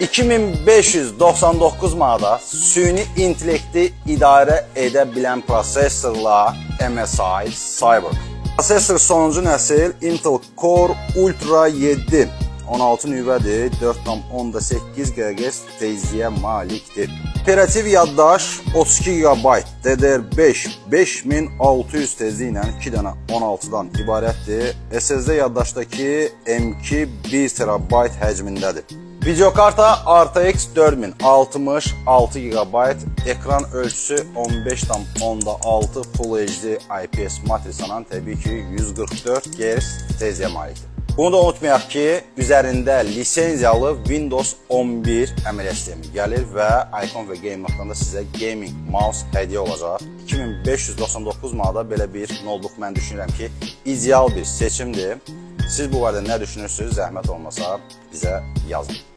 2599 manata süni intellekti idarə edə bilən prosesorla MSI Cyborg. Prosesor sonuncu nəsil Intel Core Ultra 7 16 nüvədir, 4,8 GHz tezliyə malikdir. Operativ yaddaş 32 GB, DDR5 5600 tezliyi ilə 2 dənə 16-dan ibarətdir. SSD yaddaşdakı M2 1 TB həcmindədir. Videokarta RTX 4000 66 GB, ekran ölçüsü 15,6 Full HD IPS matrisadan təbii ki 144 Hz tezliyə malikdir. Bunu da unutmayaq ki, üzərində lisenziyalı Windows 11 əməliyyat sistemi gəlir və Icon və Game.dan da sizə gaming mouse hədiyyə olacaq. 2599 manada belə bir notebook mən düşünürəm ki, ideal bir seçimdir. Siz bu barədə nə düşünürsünüz? Zəhmət olmasa bizə yazın.